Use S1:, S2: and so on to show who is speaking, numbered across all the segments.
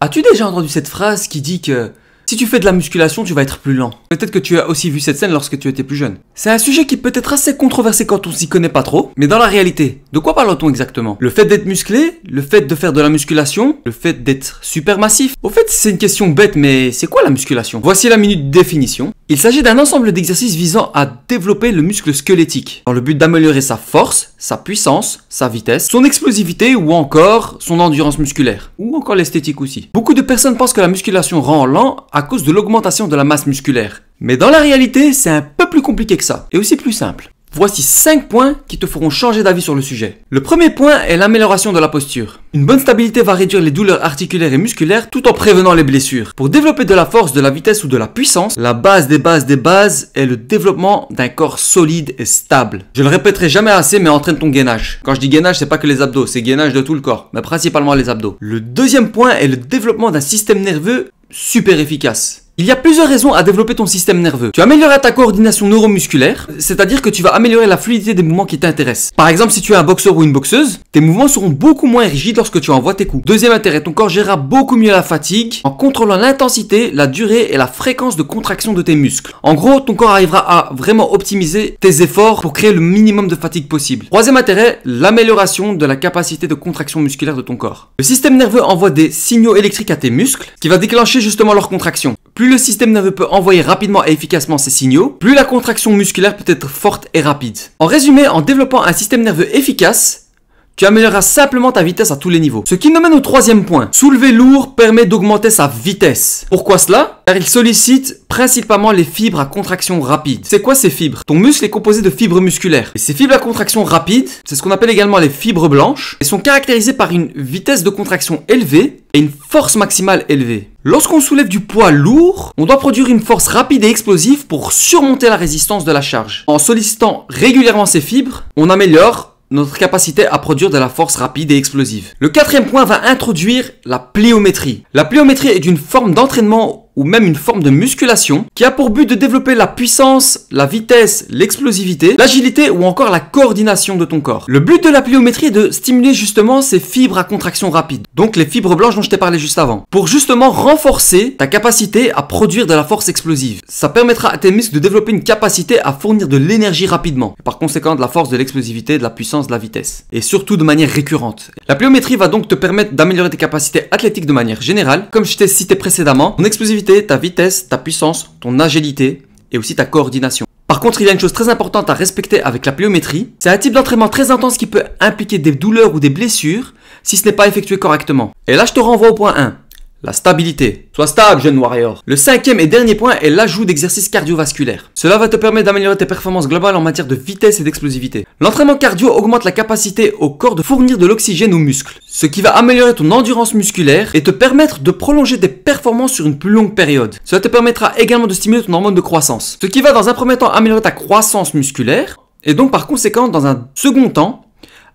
S1: As-tu déjà entendu cette phrase qui dit que si tu fais de la musculation, tu vas être plus lent? Peut-être que tu as aussi vu cette scène lorsque tu étais plus jeune. C'est un sujet qui peut être assez controversé quand on s'y connaît pas trop, mais dans la réalité, de quoi parle-t-on exactement? Le fait d'être musclé? Le fait de faire de la musculation? Le fait d'être super massif? Au fait, c'est une question bête, mais c'est quoi la musculation? Voici la minute définition. Il s'agit d'un ensemble d'exercices visant à développer le muscle squelettique, dans le but d'améliorer sa force, sa puissance, sa vitesse, son explosivité ou encore son endurance musculaire, ou encore l'esthétique aussi. Beaucoup de personnes pensent que la musculation rend lent à cause de l'augmentation de la masse musculaire. Mais dans la réalité, c'est un peu plus compliqué que ça, et aussi plus simple. Voici 5 points qui te feront changer d'avis sur le sujet. Le premier point est l'amélioration de la posture. Une bonne stabilité va réduire les douleurs articulaires et musculaires tout en prévenant les blessures. Pour développer de la force, de la vitesse ou de la puissance, la base des bases des bases est le développement d'un corps solide et stable. Je le répéterai jamais assez, mais entraîne ton gainage. Quand je dis gainage, c'est pas que les abdos, c'est gainage de tout le corps, mais principalement les abdos. Le deuxième point est le développement d'un système nerveux super efficace. Il y a plusieurs raisons à développer ton système nerveux. Tu amélioreras ta coordination neuromusculaire, c'est-à-dire que tu vas améliorer la fluidité des mouvements qui t'intéressent. Par exemple, si tu es un boxeur ou une boxeuse, tes mouvements seront beaucoup moins rigides lorsque tu envoies tes coups. Deuxième intérêt, ton corps gérera beaucoup mieux la fatigue en contrôlant l'intensité, la durée et la fréquence de contraction de tes muscles. En gros, ton corps arrivera à vraiment optimiser tes efforts pour créer le minimum de fatigue possible. Troisième intérêt, l'amélioration de la capacité de contraction musculaire de ton corps. Le système nerveux envoie des signaux électriques à tes muscles qui va déclencher justement leur contraction. Plus le système nerveux peut envoyer rapidement et efficacement ces signaux, plus la contraction musculaire peut être forte et rapide. En résumé, en développant un système nerveux efficace, tu amélioreras simplement ta vitesse à tous les niveaux. Ce qui nous mène au troisième point. Soulever lourd permet d'augmenter sa vitesse. Pourquoi cela? Car il sollicite principalement les fibres à contraction rapide. C'est quoi ces fibres? Ton muscle est composé de fibres musculaires. Et ces fibres à contraction rapide, c'est ce qu'on appelle également les fibres blanches, et sont caractérisées par une vitesse de contraction élevée et une force maximale élevée. Lorsqu'on soulève du poids lourd, on doit produire une force rapide et explosive pour surmonter la résistance de la charge. En sollicitant régulièrement ces fibres, on améliore notre capacité à produire de la force rapide et explosive. Le quatrième point va introduire la pliométrie. La pliométrie est une forme d'entraînement ou même une forme de musculation qui a pour but de développer la puissance, la vitesse, l'explosivité, l'agilité ou encore la coordination de ton corps. Le but de la pliométrie est de stimuler justement ces fibres à contraction rapide, donc les fibres blanches dont je t'ai parlé juste avant, pour justement renforcer ta capacité à produire de la force explosive. Ça permettra à tes muscles de développer une capacité à fournir de l'énergie rapidement, et par conséquent de la force, de l'explosivité, de la puissance, de la vitesse, et surtout de manière récurrente. La pliométrie va donc te permettre d'améliorer tes capacités athlétiques de manière générale, comme je t'ai cité précédemment, ton explosivité, ta vitesse, ta puissance, ton agilité et aussi ta coordination. Par contre, il y a une chose très importante à respecter avec la pliométrie, c'est un type d'entraînement très intense qui peut impliquer des douleurs ou des blessures si ce n'est pas effectué correctement. Et là, je te renvoie au point 1. La stabilité. Sois stable, jeune warrior. Le cinquième et dernier point est l'ajout d'exercices cardiovasculaires. Cela va te permettre d'améliorer tes performances globales en matière de vitesse et d'explosivité. L'entraînement cardio augmente la capacité au corps de fournir de l'oxygène aux muscles, ce qui va améliorer ton endurance musculaire et te permettre de prolonger des performances sur une plus longue période. Cela te permettra également de stimuler ton hormone de croissance, ce qui va dans un premier temps améliorer ta croissance musculaire et donc par conséquent dans un second temps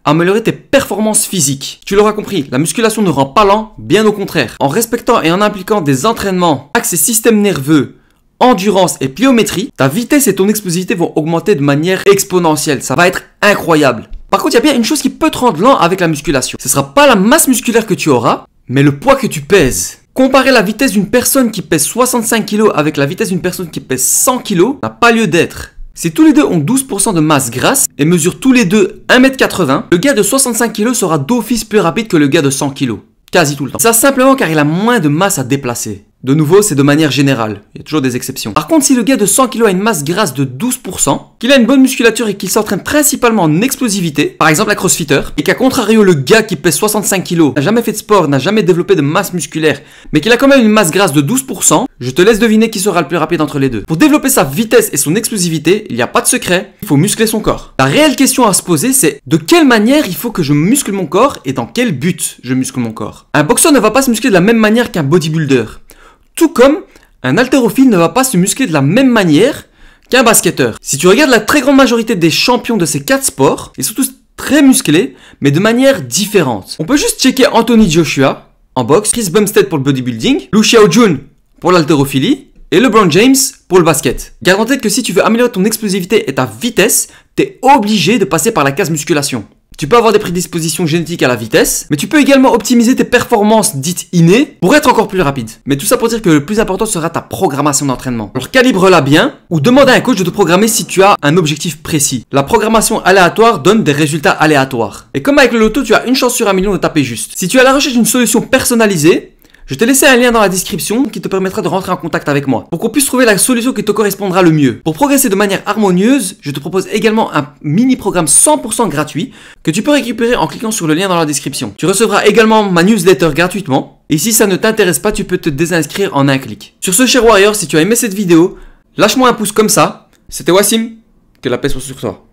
S1: améliorer tes performances physiques. Tu l'auras compris, la musculation ne rend pas lent, bien au contraire. En respectant et en impliquant des entraînements axés système nerveux, endurance et pliométrie, ta vitesse et ton explosivité vont augmenter de manière exponentielle. Ça va être incroyable. Par contre, il y a bien une chose qui peut te rendre lent avec la musculation. Ce ne sera pas la masse musculaire que tu auras, mais le poids que tu pèses. Comparer la vitesse d'une personne qui pèse 65 kg avec la vitesse d'une personne qui pèse 100 kg n'a pas lieu d'être. Si tous les deux ont 12% de masse grasse et mesurent tous les deux 1,80 m, le gars de 65 kg sera d'office plus rapide que le gars de 100 kg. Quasi tout le temps. Ça simplement car il a moins de masse à déplacer. De nouveau, c'est de manière générale. Il y a toujours des exceptions. Par contre, si le gars de 100 kg a une masse grasse de 12%, qu'il a une bonne musculature et qu'il s'entraîne principalement en explosivité, par exemple un crossfitter, et qu'à contrario le gars qui pèse 65 kg n'a jamais fait de sport, n'a jamais développé de masse musculaire, mais qu'il a quand même une masse grasse de 12%, je te laisse deviner qui sera le plus rapide entre les deux. Pour développer sa vitesse et son explosivité, il n'y a pas de secret, il faut muscler son corps. La réelle question à se poser, c'est de quelle manière il faut que je muscle mon corps et dans quel but je muscle mon corps. Un boxeur ne va pas se muscler de la même manière qu'un bodybuilder. Tout comme un haltérophile ne va pas se muscler de la même manière qu'un basketteur. Si tu regardes la très grande majorité des champions de ces 4 sports, ils sont tous très musclés, mais de manière différente. On peut juste checker Anthony Joshua en boxe, Chris Bumstead pour le bodybuilding, Lu Xiaojun pour l'haltérophilie et LeBron James pour le basket. Garde en tête que si tu veux améliorer ton explosivité et ta vitesse, t'es obligé de passer par la case musculation. Tu peux avoir des prédispositions génétiques à la vitesse, mais tu peux également optimiser tes performances dites innées pour être encore plus rapide. Mais tout ça pour dire que le plus important sera ta programmation d'entraînement. Alors calibre-la bien ou demande à un coach de te programmer si tu as un objectif précis. La programmation aléatoire donne des résultats aléatoires. Et comme avec le loto, tu as une chance sur 1 million de taper juste. Si tu es à la recherche d'une solution personnalisée, je t'ai laissé un lien dans la description qui te permettra de rentrer en contact avec moi pour qu'on puisse trouver la solution qui te correspondra le mieux. Pour progresser de manière harmonieuse, je te propose également un mini-programme 100% gratuit que tu peux récupérer en cliquant sur le lien dans la description. Tu recevras également ma newsletter gratuitement et si ça ne t'intéresse pas, tu peux te désinscrire en un clic. Sur ce, cher Warrior, si tu as aimé cette vidéo, lâche-moi un pouce comme ça. C'était Wassim, que la paix soit sur toi.